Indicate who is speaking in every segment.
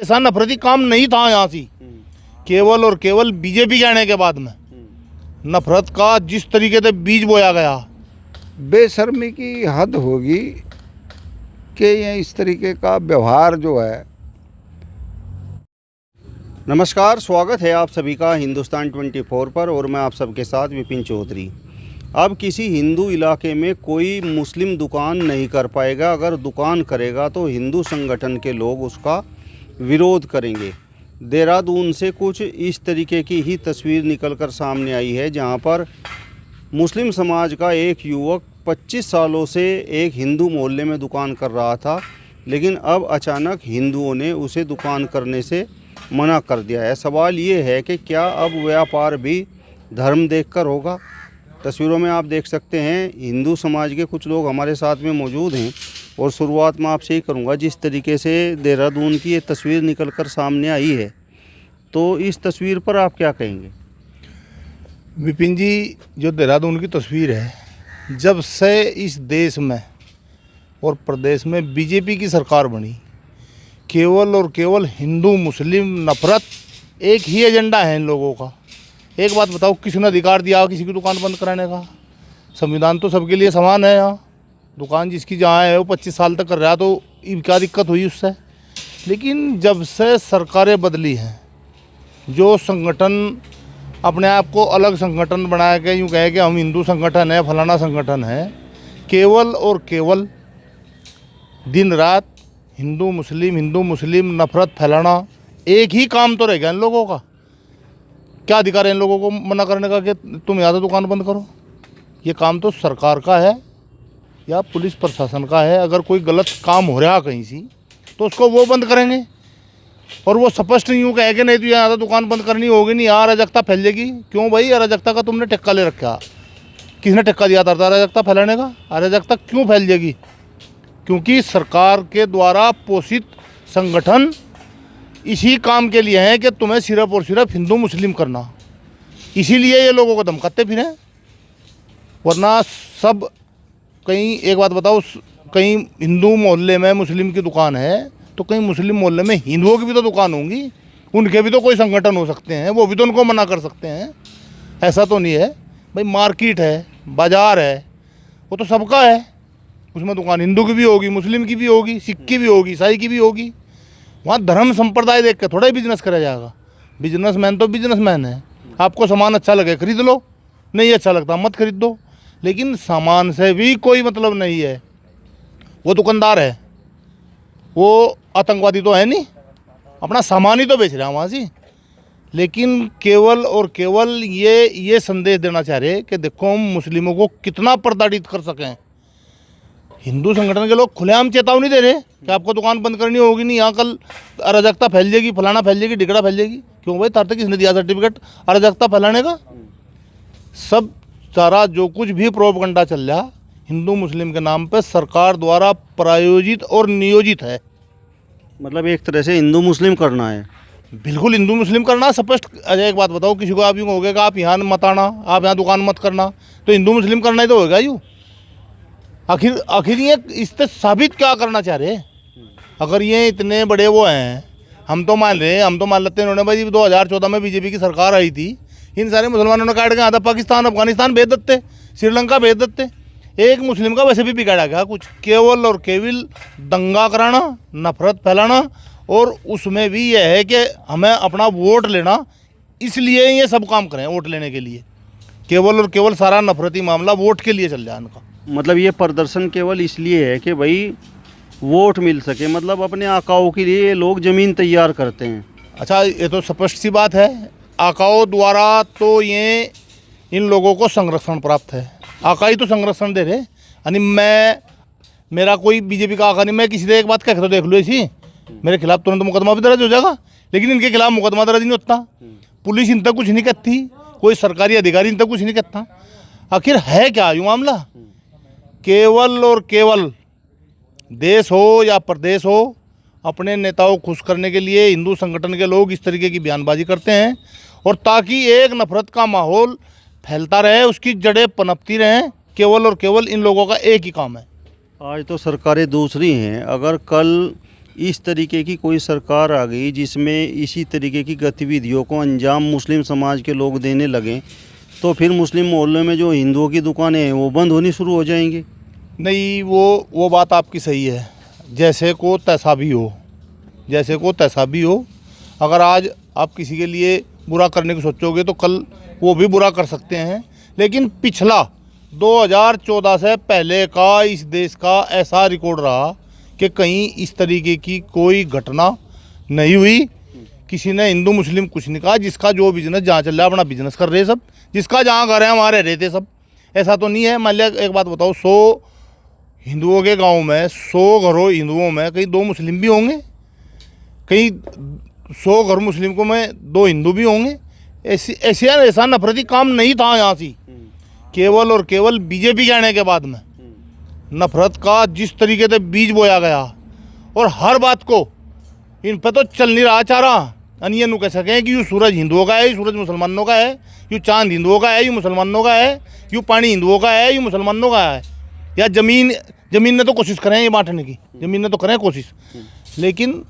Speaker 1: ऐसा नफरती काम नहीं था यहाँ से, केवल और केवल बीजेपी के आने के बाद में नफरत का जिस तरीके से बीज बोया गया,
Speaker 2: बेशर्मी की हद होगी कि ये इस तरीके का व्यवहार जो है।
Speaker 3: नमस्कार, स्वागत है आप सभी का हिंदुस्तान 24 पर और मैं आप सबके साथ विपिन चौधरी। अब किसी हिंदू इलाके में कोई मुस्लिम दुकान नहीं कर पाएगा। अगर दुकान करेगा तो हिंदू संगठन के लोग उसका विरोध करेंगे। देहरादून से कुछ इस तरीके की ही तस्वीर निकलकर सामने आई है, जहां पर मुस्लिम समाज का एक युवक 25 सालों से एक हिंदू मोहल्ले में दुकान कर रहा था, लेकिन अब अचानक हिंदुओं ने उसे दुकान करने से मना कर दिया है। सवाल ये है कि क्या अब व्यापार भी धर्म देखकर होगा। तस्वीरों में आप देख सकते हैं हिंदू समाज के कुछ लोग हमारे साथ में मौजूद हैं और शुरुआत में आपसे ही करूंगा, जिस तरीके से देहरादून की ये तस्वीर निकलकर सामने आई है, तो इस तस्वीर पर आप क्या कहेंगे?
Speaker 1: विपिन जी, जो देहरादून की तस्वीर है, जब से इस देश में और प्रदेश में बीजेपी की सरकार बनी, केवल और केवल हिंदू मुस्लिम नफरत एक ही एजेंडा है इन लोगों का। एक बात बताओ, किसने अधिकार दिया किसी की दुकान बंद कराने का? संविधान तो सबके लिए समान है। यहाँ दुकान जिसकी जहाँ है वो 25 साल तक कर रहा है, तो क्या दिक्कत हुई उससे? लेकिन जब से सरकारें बदली हैं, जो संगठन अपने आप को अलग संगठन बना के यूँ कहे कि हम हिंदू संगठन है, फलाना संगठन है, केवल और केवल दिन रात हिंदू मुस्लिम नफरत फैलाना एक ही काम तो रह गया इन लोगों का। क्या अधिकार है इन लोगों को मना करने का कि तुम यहाँ तो दुकान बंद करो? ये काम तो सरकार का है या पुलिस प्रशासन का है। अगर कोई गलत काम हो रहा कहीं से तो उसको वो बंद करेंगे, और वो स्पष्ट यूँ कहे कि नहीं तो यहाँ तो दुकान बंद करनी होगी, नहीं यहाँ अराजकता फैल जाएगी। क्यों भाई, अराजकता का तुमने टिक्का ले रखा? किसने टिक्का दिया था अराजकता फैलाने का? अराजकता क्यों फैल जाएगी? क्योंकि सरकार के द्वारा पोषित संगठन इसी काम के लिए हैं कि तुम्हें सिर्फ और सिर्फ हिंदू मुस्लिम करना। इसीलिए ये लोगों को धमकाते फिरें, वरना सब कहीं एक बात बताओ, कहीं हिंदू मोहल्ले में मुस्लिम की दुकान है तो कहीं मुस्लिम मोहल्ले में हिंदुओं की भी तो दुकान होंगी, उनके भी तो कोई संगठन हो सकते हैं, वो भी तो उनको मना कर सकते हैं। ऐसा तो नहीं है भाई। मार्केट है, बाज़ार है, वो तो सबका है। उसमें दुकान हिंदू की भी होगी, मुस्लिम की भी होगी, सिख की भी होगी, ईसाई की भी होगी। वहाँ धर्म संप्रदाय देख के थोड़ा ही बिजनेस करा जाएगा। बिजनेसमैन तो बिजनेसमैन है। आपको सामान अच्छा लगे खरीद लो, नहीं अच्छा लगता मत खरीद दो, लेकिन सामान से भी कोई मतलब नहीं है। वो दुकानदार है, वो आतंकवादी तो है नहीं, अपना सामान ही तो बेच रहा है वहाँ से। लेकिन केवल और केवल ये संदेश देना चाह रहे कि देखो हम मुस्लिमों को कितना प्रताड़ित कर सकें। हिंदू संगठन के लोग खुलेआम चेतावनी दे रहे कि आपको दुकान बंद करनी होगी, नहीं यहाँ कल अराजकता फैल जाएगी, फलाना फैल जाएगी, ढिकड़ा फैल जाएगी। क्यों भाई, तार तक किसने दिया सर्टिफिकेट अराजकता फैलाने का? सब सारा जो कुछ भी प्रोपगंडा चल रहा हिंदू मुस्लिम के नाम पे सरकार द्वारा प्रायोजित और नियोजित है।
Speaker 3: मतलब एक तरह से हिंदू मुस्लिम करना है।
Speaker 1: बिल्कुल हिंदू मुस्लिम करना स्पष्ट। अजय एक बात बताओ, किसी को आप यूँ हो गया कि आप यहाँ मत आना, आप यहाँ दुकान मत करना, तो हिंदू मुस्लिम करना ही तो होगा यूँ। आखिर ये इससे साबित क्या करना चाह रहे? अगर ये इतने बड़े वो हैं, हम तो मान लेते हैं इन्होंने भाई 2014 में बीजेपी की सरकार आई थी, इन सारे मुसलमानों ने काट के आधा पाकिस्तान अफगानिस्तान भेज देते, श्रीलंका भेज देते। एक मुस्लिम का वैसे भी बिगाड़ा गया कुछ? केवल और केवल दंगा कराना, नफरत फैलाना, और उसमें भी यह है कि हमें अपना वोट लेना, इसलिए ये सब काम करें वोट लेने के लिए। केवल और केवल सारा नफरती मामला वोट के लिए चल जाए इनका।
Speaker 3: मतलब ये प्रदर्शन केवल इसलिए है कि भाई वोट मिल सके, मतलब अपने आकाओं के लिए ये लोग ज़मीन तैयार करते हैं।
Speaker 1: अच्छा, ये तो स्पष्ट सी बात है। आकाओं द्वारा तो ये इन लोगों को संरक्षण प्राप्त है। आकाई तो संरक्षण दे रहे, यानी मेरा कोई बीजेपी का आका नहीं, मैं किसी से एक बात कह तो देख लो, इसी मेरे खिलाफ तुरंत मुकदमा भी दर्ज हो जाएगा। लेकिन इनके खिलाफ मुकदमा दर्ज नहीं होता, पुलिस इन तक कुछ नहीं कहती, कोई सरकारी अधिकारी इन तक कुछ नहीं कहता। आखिर है क्या यूँ मामला? केवल और केवल देश हो या प्रदेश हो, अपने नेताओं को खुश करने के लिए हिंदू संगठन के लोग इस तरीके की बयानबाजी करते हैं, और ताकि एक नफरत का माहौल फैलता रहे, उसकी जड़ें पनपती रहें। केवल और केवल इन लोगों का एक ही काम है।
Speaker 3: आज तो सरकारें दूसरी हैं, अगर कल इस तरीके की कोई सरकार आ गई जिसमें इसी तरीके की गतिविधियों को अंजाम मुस्लिम समाज के लोग देने लगें, तो फिर मुस्लिम मोहल्ले में जो हिंदुओं की दुकानें हैं वो बंद होनी शुरू हो जाएंगी।
Speaker 1: नहीं, वो बात आपकी सही है। जैसे को तैसा भी हो, जैसे को तैसा भी हो। अगर आज आप किसी के लिए बुरा करने की सोचोगे तो कल वो भी बुरा कर सकते हैं। लेकिन पिछला 2014 से पहले का इस देश का ऐसा रिकॉर्ड रहा कि कहीं इस तरीके की कोई घटना नहीं हुई। किसी ने हिंदू मुस्लिम कुछ नहीं कहा। जिसका जो बिजनेस जहाँ चल रहा है अपना बिजनेस कर रहे सब, जिसका जहाँ घर है वहाँ रह रहे थे सब। ऐसा तो नहीं है। मान लिया एक बात बताओ, 100 हिंदुओं के गांव में 100 घरों हिंदुओं में कहीं 2 मुस्लिम भी होंगे, कहीं 100 घर मुस्लिम को में 2 हिंदू भी होंगे। ऐसा नफरती काम नहीं था यहाँ से। केवल और केवल बीजेपी के आने के बाद में नफरत का जिस तरीके से बीज बोया गया, और हर बात को इन पर तो चल नहीं रहा चारा। ये नु कह सकें कि यूँ सूरज हिंदुओं का है, यूँ सूरज मुसलमानों का है, यूँ चांद हिंदुओं का है, यूँ मुसलमानों का है, यूँ पानी हिंदुओं का है, यूँ मुसलमानों का है। या ज़मीन ने तो कोशिश करें ये बांटने की, ज़मीन ने तो करें कोशिश, लेकिन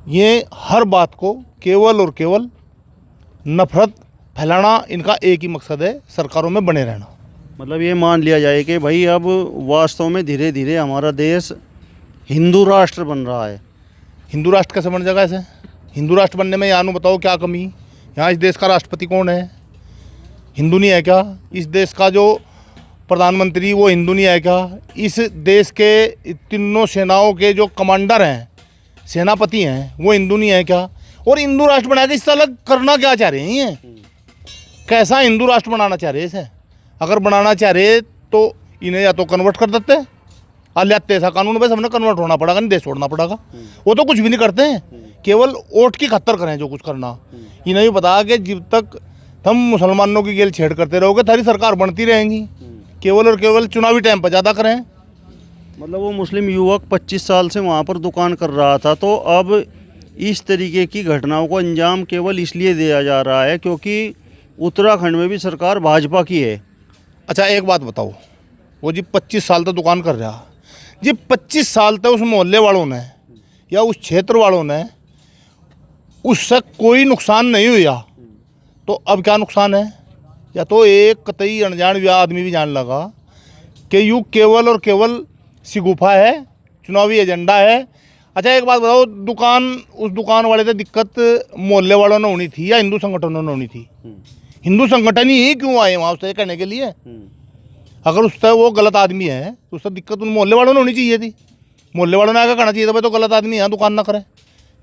Speaker 1: ये हर बात को केवल और केवल नफरत फैलाना इनका एक ही मकसद है, सरकारों में बने रहना।
Speaker 3: मतलब ये मान लिया जाए कि भाई अब वास्तव में धीरे धीरे हमारा देश हिंदू राष्ट्र बन रहा है।
Speaker 1: हिंदू राष्ट्र कैसे बन जाएगा ऐसे? हिंदू राष्ट्र बनने में यहाँ बताओ क्या कमी? यहाँ इस देश का राष्ट्रपति कौन है? हिंदू नहीं है क्या? इस देश का जो प्रधानमंत्री वो हिंदू नहीं है क्या? इस देश के तीनों सेनाओं के जो कमांडर हैं, सेनापति हैं, वो हिंदू नहीं है क्या? और हिंदू राष्ट्र बना के इससे अलग करना क्या चाह रहे हैं? ये कैसा हिंदू राष्ट्र बनाना चाह रहे हैं इसे? अगर बनाना चाह रहे तो इन्हें या तो कन्वर्ट कर देते, लेते ऐसा कानून बस हमने कन्वर्ट होना पड़ेगा, नहीं देश छोड़ना पड़ेगा। वो तो कुछ भी नहीं करते हैं, केवल वोट की खतर करें जो कुछ करना। इन्हें भी पता कि जब तक हम मुसलमानों की गेल छेड़ करते रहोगे थारी सरकार बनती रहेंगी। केवल और केवल चुनावी टाइम पर ज़्यादा करें।
Speaker 3: मतलब वो मुस्लिम युवक 25 साल से वहाँ पर दुकान कर रहा था, तो अब इस तरीके की घटनाओं को अंजाम केवल इसलिए दिया जा रहा है क्योंकि उत्तराखंड में भी सरकार भाजपा की है।
Speaker 1: अच्छा एक बात बताओ, वो जी 25 साल तक दुकान कर रहा, जी 25 साल तक उस मोहल्ले वालों ने या उस क्षेत्र वालों ने उससे कोई नुकसान नहीं हुआ, तो अब क्या नुकसान है? या तो एक कतई अनजान आदमी भी जान लगा कि यूँ केवल और केवल शिगुफा है, चुनावी एजेंडा है। अच्छा एक बात बताओ, उस दुकान वाले से दिक्कत मोहल्ले वालों ने होनी थी या हिंदू संगठनों ने होनी थी? हिंदू संगठन ही क्यों आए वहाँ उससे कहने के लिए? अगर उससे वो गलत आदमी है तो उससे दिक्कत उन मोहल्ले वालों ने होनी चाहिए थी। मोहल्ले वालों ने आगे कहना चाहिए था भाई तो गलत आदमी यहाँ दुकान ना करे।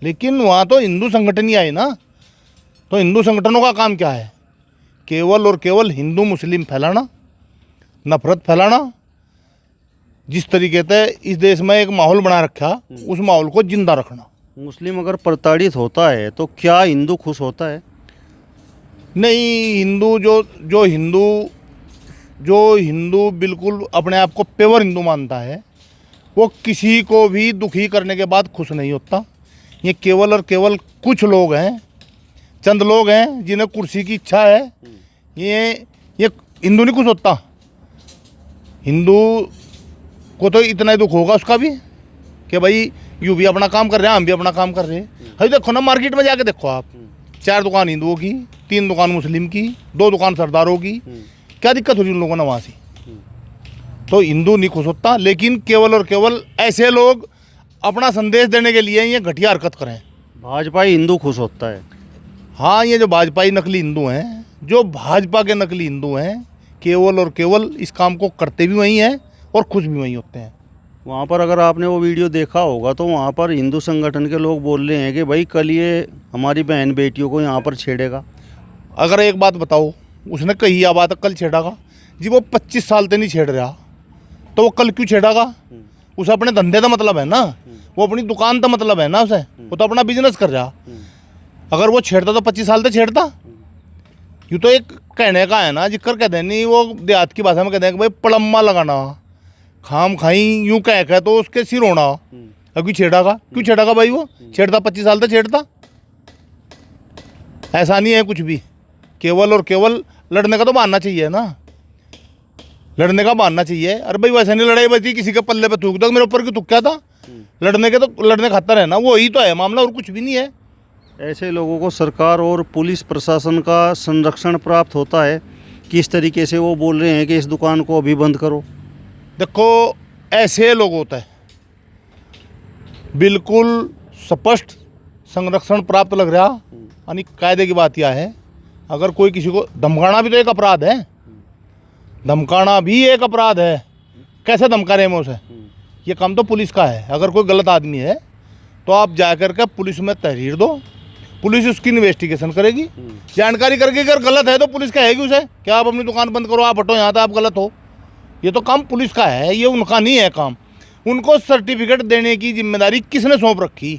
Speaker 1: लेकिन वहाँ तो हिंदू संगठन ही आए ना। तो हिंदू संगठनों का काम क्या है? केवल और केवल हिंदू मुस्लिम फैलाना, नफरत फैलाना। जिस तरीके से इस देश में एक माहौल बना रखा, उस माहौल को जिंदा रखना।
Speaker 3: मुस्लिम अगर प्रताड़ित होता है तो क्या हिंदू खुश होता है?
Speaker 1: नहीं, हिंदू जो हिंदू बिल्कुल अपने आप को प्योर हिंदू मानता है, वो किसी को भी दुखी करने के बाद खुश नहीं होता। ये केवल और केवल कुछ लोग हैं, चंद लोग हैं जिन्हें कुर्सी की इच्छा है। ये हिंदू नहीं खुश होता। हिंदू को तो इतना ही दुख होगा उसका भी कि भाई यूँ भी अपना काम कर रहे हैं, हम भी अपना काम कर रहे हैं। अभी देखो ना, मार्केट में जाके देखो आप, 4 दुकान हिंदुओं की, 3 दुकान मुस्लिम की, 2 दुकान सरदारों की। क्या दिक्कत हो रही उन लोगों ने वहाँ से? तो हिंदू नहीं खुश होता, लेकिन केवल और केवल ऐसे लोग अपना संदेश देने के लिए ये घटिया हरकत करें।
Speaker 3: भाजपाई हिंदू खुश होता है।
Speaker 1: हाँ, ये जो भाजपाई नकली हिंदू हैं, जो भाजपा के नकली हिंदू हैं, केवल और केवल इस काम को करते भी वही हैं और खुश भी वही होते हैं।
Speaker 3: वहाँ पर अगर आपने वो वीडियो देखा होगा तो वहाँ पर हिंदू संगठन के लोग बोल रहे हैं कि भाई कल ये हमारी बहन बेटियों को यहाँ पर छेड़ेगा।
Speaker 1: अगर एक बात बताओ, उसने कही या बात कल छेड़ेगा जी? वो 25 साल से नहीं छेड़ रहा तो वो कल क्यों छेड़ेगा? उसे अपने धंधे का मतलब है ना, वो अपनी दुकान का मतलब है ना उसे, वो तो अपना बिजनेस कर रहा। अगर वो छेड़ता तो 25 साल से छेड़ता। यूँ तो एक कहने का है ना, जिक्र कहते नहीं, वो देहात की भाषा में कहते हैं कि भाई पड़म्मा लगाना, खाम खाई यूँ कह तो उसके सिर होना। अब क्यों छेड़ेगा भाई? वो छेड़ता 25 साल से छेड़ता। ऐसा नहीं है कुछ भी। केवल और केवल लड़ने का तो बहाना चाहिए ना, लड़ने का बहाना चाहिए। अरे भाई वैसे नहीं लड़ाई बची, किसी के पल्ले पे थूक दो, मेरे ऊपर क्यों थूक क्या था? लड़ने के तो लड़ने खातर है ना, वो ही तो है मामला, और कुछ भी नहीं है।
Speaker 3: ऐसे लोगों को सरकार और पुलिस प्रशासन का संरक्षण प्राप्त होता है। किस तरीके से वो बोल रहे हैं कि इस दुकान को अभी बंद करो?
Speaker 1: देखो ऐसे लोग होता है, बिल्कुल स्पष्ट संरक्षण प्राप्त लग रहा। यानी कायदे की बात यह है, अगर कोई किसी को धमकाना भी तो एक अपराध है, धमकाना भी एक अपराध है। कैसे धमका रहे हैं उसे? ये काम तो पुलिस का है। अगर कोई गलत आदमी है तो आप जा कर के पुलिस में तहरीर दो, पुलिस उसकी इन्वेस्टिगेशन करेगी, जानकारी करके अगर गलत है तो पुलिस कहेगी उसे कि आप अपनी दुकान बंद करो, आप हटो यहाँ से, आप गलत हो। ये तो काम पुलिस का है, ये उनका नहीं है काम। उनको सर्टिफिकेट देने की जिम्मेदारी किसने सौंप रखी?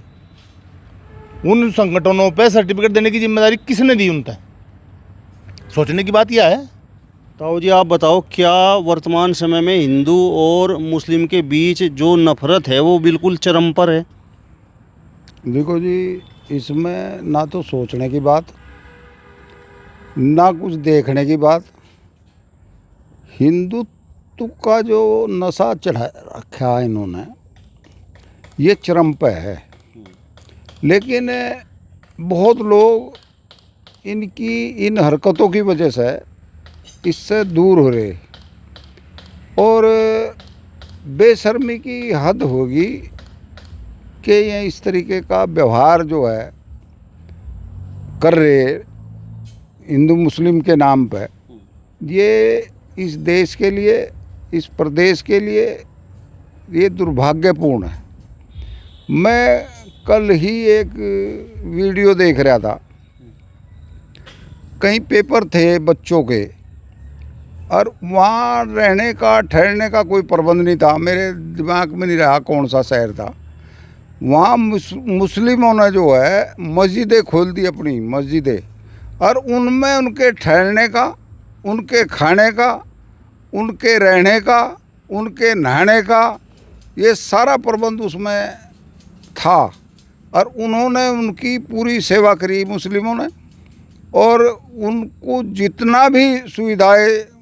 Speaker 1: उन संगठनों पे सर्टिफिकेट देने की जिम्मेदारी किसने दी उन तक? सोचने की बात यह है।
Speaker 3: ताऊ जी, आप बताओ, क्या वर्तमान समय में हिंदू और मुस्लिम के बीच जो नफरत है वो बिल्कुल चरम पर है?
Speaker 2: देखो जी, इसमें ना तो सोचने की बात, ना कुछ देखने की बात। हिंदुत्व का जो नशा चढ़ा रखा है इन्होंने, ये चरम पे है। लेकिन बहुत लोग इनकी इन हरकतों की वजह से इससे दूर हो रहे, और बेशर्मी की हद होगी कि ये इस तरीके का व्यवहार जो है कर रहे हिंदू मुस्लिम के नाम पे, ये इस देश के लिए, इस प्रदेश के लिए ये दुर्भाग्यपूर्ण है। मैं कल ही एक वीडियो देख रहा था, कहीं पेपर थे बच्चों के, और वहाँ रहने का ठहरने का कोई प्रबंध नहीं था। मेरे दिमाग में नहीं रहा कौन सा शहर था। वहाँ मुस्लिमों ने जो है मस्जिदें खोल दी, अपनी मस्जिदें, और उनमें उनके ठहरने का, उनके खाने का, उनके रहने का, उनके नहाने का, ये सारा प्रबंध उसमें था। और उन्होंने उनकी पूरी सेवा करी मुस्लिमों ने, और उनको जितना भी सुविधाएं,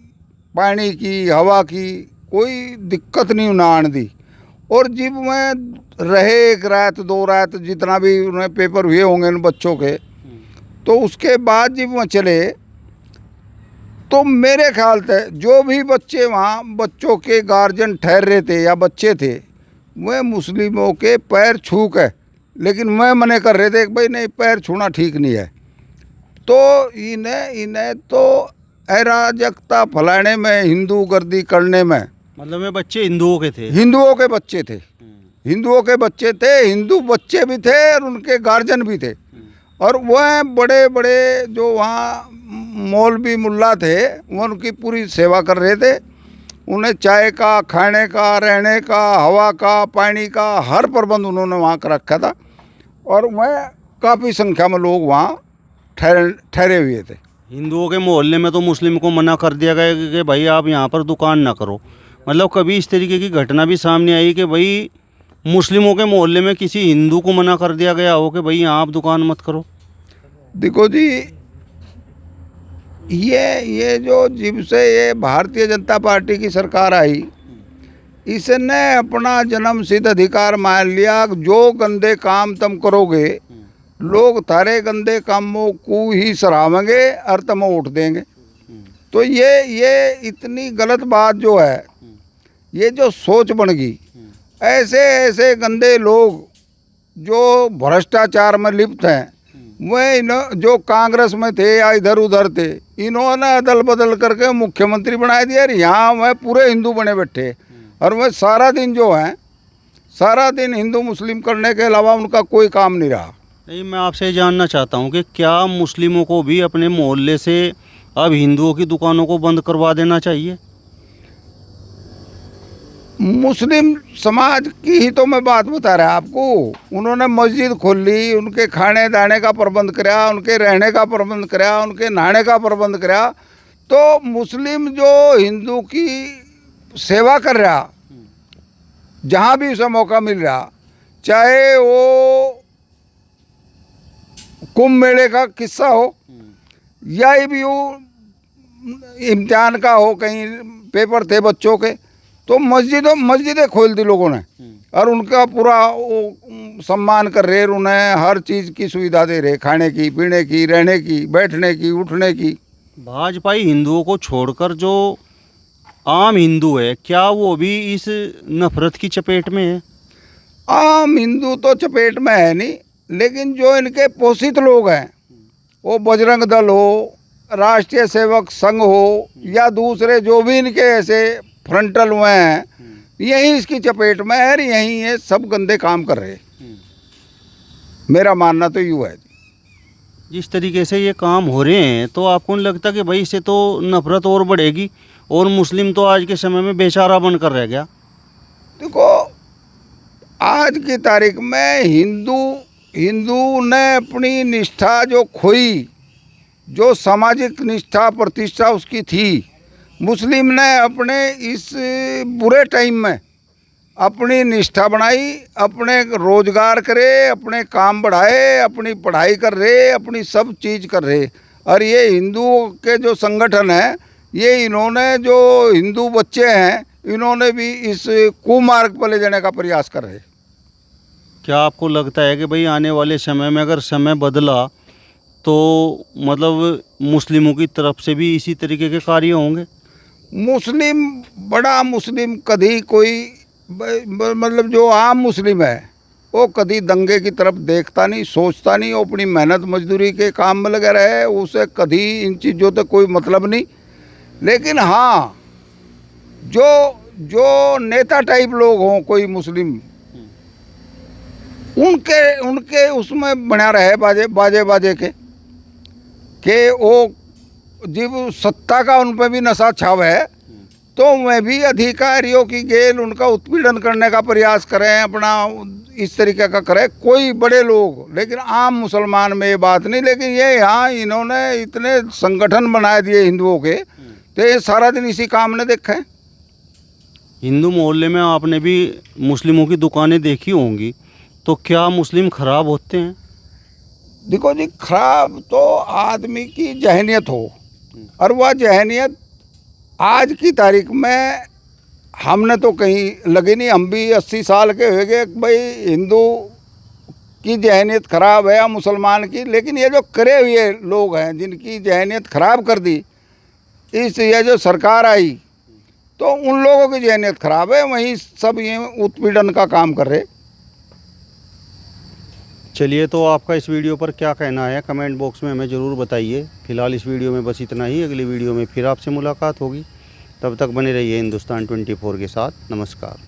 Speaker 2: पानी की, हवा की, कोई दिक्कत नहीं उन्हें आने दी। और जब मैं रहे एक रात दो रात, जितना भी उन्हें पेपर हुए होंगे उन बच्चों के, तो उसके बाद जब वहाँ चले तो मेरे ख्याल से जो भी बच्चे वहाँ, बच्चों के गार्जियन ठहर रहे थे या बच्चे थे, वे मुस्लिमों के पैर छू के, लेकिन मैं मने कर रहे थे कि भाई नहीं, पैर छूना ठीक नहीं है। तो इन्हें तो अराजकता फैलाने में, हिंदू गर्दी करने में,
Speaker 3: मतलब ये बच्चे हिंदुओं के थे?
Speaker 2: हिंदुओं के बच्चे थे, हिंदुओं के बच्चे थे, हिंदू बच्चे भी थे और उनके गार्जियन भी थे। और वह बड़े बड़े जो वहाँ मौलवी मुल्ला थे, वह उनकी पूरी सेवा कर रहे थे। उन्हें चाय का, खाने का, रहने का, हवा का, पानी का हर प्रबंध उन्होंने वहाँ कर रखा था। और वह काफ़ी संख्या में लोग वहाँ ठहरे हुए थे।
Speaker 3: हिंदुओं के मोहल्ले में तो मुस्लिम को मना कर दिया गया कि भाई आप यहाँ पर दुकान ना करो। मतलब कभी इस तरीके की घटना भी सामने आई कि भाई मुस्लिमों के मोहल्ले में किसी हिंदू को मना कर दिया गया हो कि भाई यहाँ आप दुकान मत करो?
Speaker 2: देखो जी, ये जो जब से ये भारतीय जनता पार्टी की सरकार आई, इसने अपना जन्म सिद्ध अधिकार मान लिया, जो गंदे काम तुम करोगे लोग तारे गंदे कामों को ही सराहेंगे और तुम वोट देंगे। तो ये इतनी गलत बात जो है, ये जो सोच बन गई, ऐसे ऐसे गंदे लोग जो भ्रष्टाचार में लिप्त हैं, वह जो कांग्रेस में थे या इधर उधर थे, इन्होंने अदल बदल करके मुख्यमंत्री बना दिया। यहाँ वह पूरे हिंदू बने बैठे, और वह सारा दिन जो है, सारा दिन हिंदू मुस्लिम करने के अलावा उनका कोई काम नहीं रहा।
Speaker 3: नहीं, मैं आपसे जानना चाहता हूँ कि क्या मुस्लिमों को भी अपने मोहल्ले से अब हिंदुओं की दुकानों को बंद करवा देना चाहिए?
Speaker 2: मुस्लिम समाज की ही तो मैं बात बता रहा आपको। उन्होंने मस्जिद खोल ली, उनके खाने दाने का प्रबंध कराया, उनके रहने का प्रबंध कराया, उनके नहाने का प्रबंध कराया। तो मुस्लिम जो हिंदू की सेवा कर रहा, जहाँ भी उसे मौका मिल रहा, चाहे वो कुंभ मेले का किस्सा हो, या भी वो इम्तिहान का हो, कहीं पेपर थे बच्चों के, तो मस्जिदें खोल दी लोगों ने और उनका पूरा वो सम्मान कर रहे, उन्हें हर चीज़ की सुविधा दे रहे, खाने की, पीने की, रहने की, बैठने की, उठने की।
Speaker 3: भाजपाई हिंदुओं को छोड़कर जो आम हिंदू है, क्या वो भी इस नफरत की चपेट में है?
Speaker 2: आम हिंदू तो चपेट में है नहीं, लेकिन जो इनके पोषित लोग हैं, वो बजरंग दल हो, राष्ट्रीय सेवक संघ हो, या दूसरे जो भी इनके ऐसे फ्रंटल हुए हैं, यही इसकी चपेट में है, यही ये सब गंदे काम कर रहे हैं। मेरा मानना तो यूँ है।
Speaker 3: जिस तरीके से ये काम हो रहे हैं, तो आपको नहीं लगता कि भाई इससे तो नफरत और बढ़ेगी और मुस्लिम तो आज के समय में बेचारा बनकर रह गया?
Speaker 2: देखो, आज की तारीख में हिंदू ने अपनी निष्ठा जो खोई, जो सामाजिक निष्ठा प्रतिष्ठा उसकी थी, मुस्लिम ने अपने इस बुरे टाइम में अपनी निष्ठा बनाई, अपने रोजगार करे, अपने काम बढ़ाए, अपनी पढ़ाई कर रहे, अपनी सब चीज़ कर रहे। और ये हिंदुओं के जो संगठन हैं, ये इन्होंने जो हिंदू बच्चे हैं, इन्होंने भी इस कुमार्ग पर ले जाने का प्रयास कर रहे।
Speaker 3: क्या आपको लगता है कि भाई आने वाले समय में अगर समय बदला तो मतलब मुस्लिमों की तरफ से भी इसी तरीके के कार्य होंगे?
Speaker 2: बड़ा मुस्लिम कभी कोई मतलब जो आम मुस्लिम है, वो कभी दंगे की तरफ देखता नहीं, सोचता नहीं, वो अपनी मेहनत मजदूरी के काम में लगा रहे, उसे कभी इन चीज़ों से कोई मतलब नहीं। लेकिन हाँ, जो नेता टाइप लोग हों कोई मुस्लिम, उनके उसमें बना रहे बाजे के वो जब सत्ता का उन पर भी नशा छाव है, तो वह भी अधिकारियों की गेल उनका उत्पीड़न करने का प्रयास करें, अपना इस तरीके का करें कोई बड़े लोग। लेकिन आम मुसलमान में ये बात नहीं। लेकिन ये यहाँ इन्होंने इतने संगठन बना दिए हिंदुओं के, तो ये सारा दिन इसी काम ने देखा है।
Speaker 3: हिंदू मोहल्ले में आपने भी मुस्लिमों की दुकानें देखी होंगी, तो क्या मुस्लिम खराब होते हैं?
Speaker 2: देखो जी, खराब तो आदमी की जहनियत हो, और वह जहनियत आज की तारीख में हमने तो कहीं लगी नहीं। हम भी 80 साल के हो गए, भाई हिंदू की जहनियत खराब है या मुसलमान की। लेकिन ये जो करे हुए लोग हैं, जिनकी जहनियत खराब कर दी ये जो सरकार आई, तो उन लोगों की जहनियत खराब है, वहीं सब ये उत्पीड़न का काम कर रहे।
Speaker 3: चलिए, तो आपका इस वीडियो पर क्या कहना है कमेंट बॉक्स में हमें ज़रूर बताइए। फिलहाल इस वीडियो में बस इतना ही। अगली वीडियो में फिर आपसे मुलाकात होगी। तब तक बने रहिए हिंदुस्तान 24 के साथ। नमस्कार।